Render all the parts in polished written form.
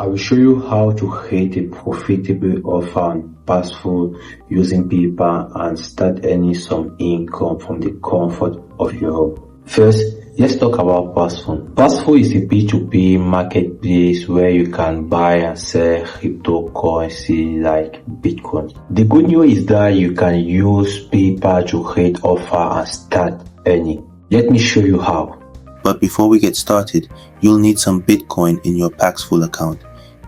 I will show you how to create a profitable offer on Paxful using PayPal and start earning some income from the comfort of your home. First, let's talk about Paxful. Paxful is a P2P marketplace where you can buy and sell cryptocurrency like Bitcoin. The good news is that you can use PayPal to create offer and start earning. Let me show you how. But before we get started, you'll need some Bitcoin in your Paxful account.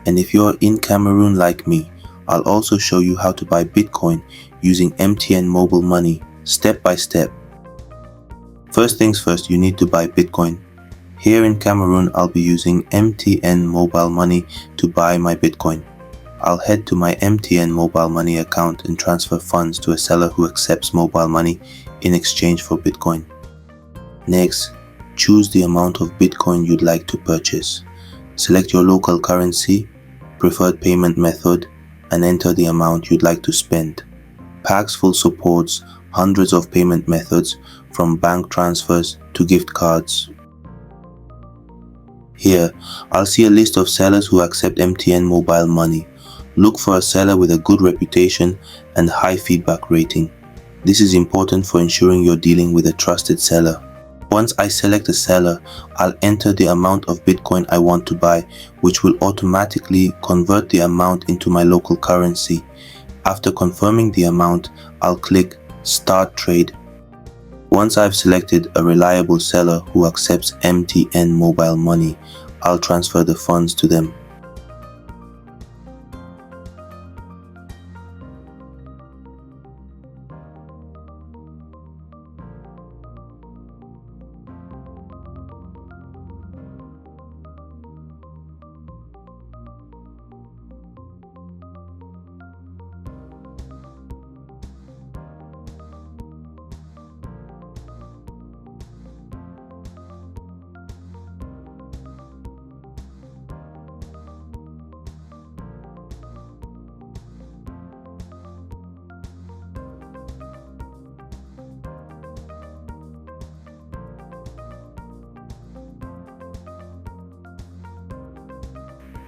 And if you're in Cameroon like me, I'll also show you how to buy Bitcoin using MTN mobile money, step by step. First things first, you need to buy Bitcoin. Here in Cameroon, I'll be using MTN mobile money to buy my Bitcoin. I'll head to my MTN mobile money account and transfer funds to a seller who accepts mobile money in exchange for Bitcoin. Next, choose the amount of Bitcoin you'd like to purchase. Select your local currency, preferred payment method, and enter the amount you'd like to spend. Paxful supports hundreds of payment methods from bank transfers to gift cards. Here, I'll see a list of sellers who accept MTN mobile money. Look for a seller with a good reputation and high feedback rating. This is important for ensuring you're dealing with a trusted seller. Once I select a seller, I'll enter the amount of Bitcoin I want to buy, which will automatically convert the amount into my local currency. After confirming the amount, I'll click Start Trade. Once I've selected a reliable seller who accepts MTN mobile money, I'll transfer the funds to them.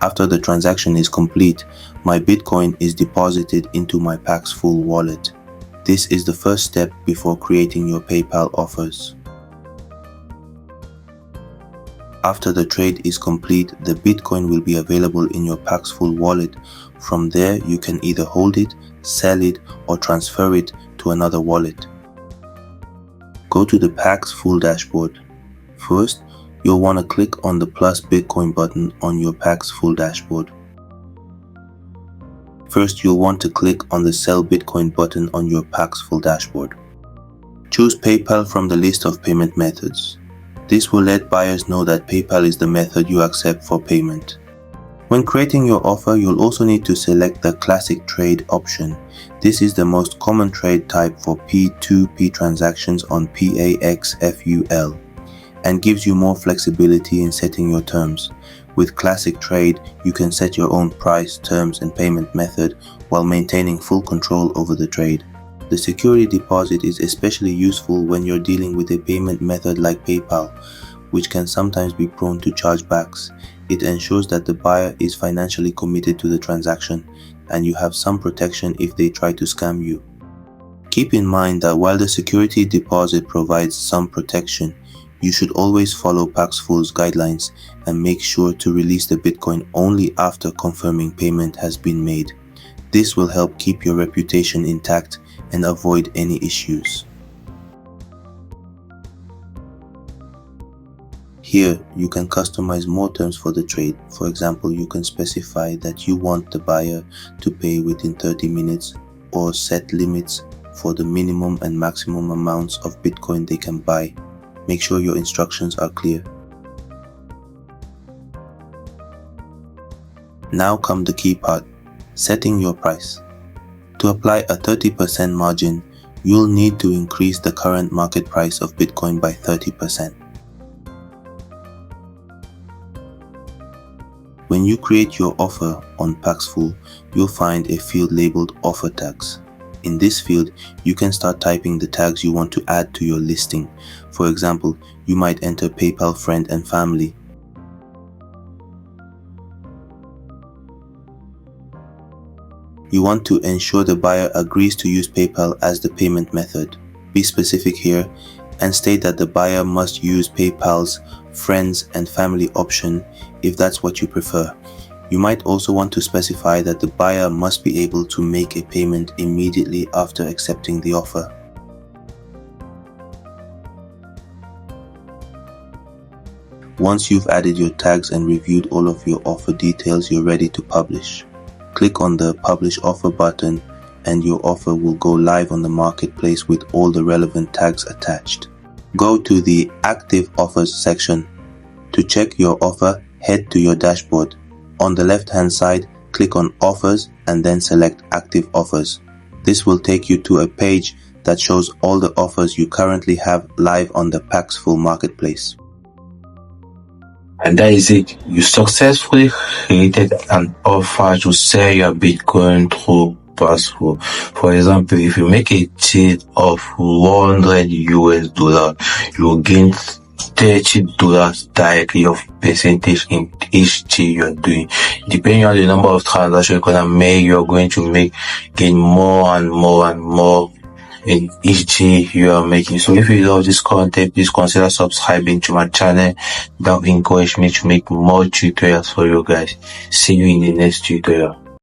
After the transaction is complete, my Bitcoin is deposited into my Paxful wallet. This is the first step before creating your PayPal offers. After the trade is complete, the Bitcoin will be available in your Paxful wallet. From there, you can either hold it, sell it, or transfer it to another wallet. Go to the Paxful dashboard. First, you'll want to click on the plus Bitcoin button on your Paxful dashboard. First, you'll want to click on the Sell Bitcoin button on your Paxful dashboard. Choose PayPal from the list of payment methods. This will let buyers know that PayPal is the method you accept for payment. When creating your offer, you'll also need to select the Classic Trade option. This is the most common trade type for P2P transactions on Paxful, and gives you more flexibility in setting your terms. With Classic Trade, you can set your own price, terms, and payment method while maintaining full control over the trade. The security deposit is especially useful when you're dealing with a payment method like PayPal, which can sometimes be prone to chargebacks. It ensures that the buyer is financially committed to the transaction, and you have some protection if they try to scam you. Keep in mind that while the security deposit provides some protection, you should always follow Paxful's guidelines and make sure to release the Bitcoin only after confirming payment has been made. This will help keep your reputation intact and avoid any issues. Here, you can customize more terms for the trade. For example, you can specify that you want the buyer to pay within 30 minutes or set limits for the minimum and maximum amounts of Bitcoin they can buy. Make sure your instructions are clear. Now come the key part, setting your price. To apply a 30% margin, you'll need to increase the current market price of Bitcoin by 30%. When you create your offer on Paxful, you'll find a field labeled Offer Tags. In this field, you can start typing the tags you want to add to your listing. For example, you might enter PayPal friend and family. You want to ensure the buyer agrees to use PayPal as the payment method. Be specific here and state that the buyer must use PayPal's friends and family option if that's what you prefer. You might also want to specify that the buyer must be able to make a payment immediately after accepting the offer. Once you've added your tags and reviewed all of your offer details, you're ready to publish. Click on the Publish Offer button and your offer will go live on the marketplace with all the relevant tags attached. Go to the Active Offers section. To check your offer, head to your dashboard. On the left-hand side, click on Offers and then select Active Offers. This will take you to a page that shows all the offers you currently have live on the Paxful marketplace. And that is it. You successfully created an offer to sell your Bitcoin through Paxful. For example, if you make a trade of $100, you will gain $30 directly of percentage in each trade you're doing. Depending on the number of transactions you're gonna make, you're going to gain more and more in each trade you are making. So if you love this content, please consider subscribing to my channel. That will encourage me to make more tutorials for you guys. See you in the next tutorial.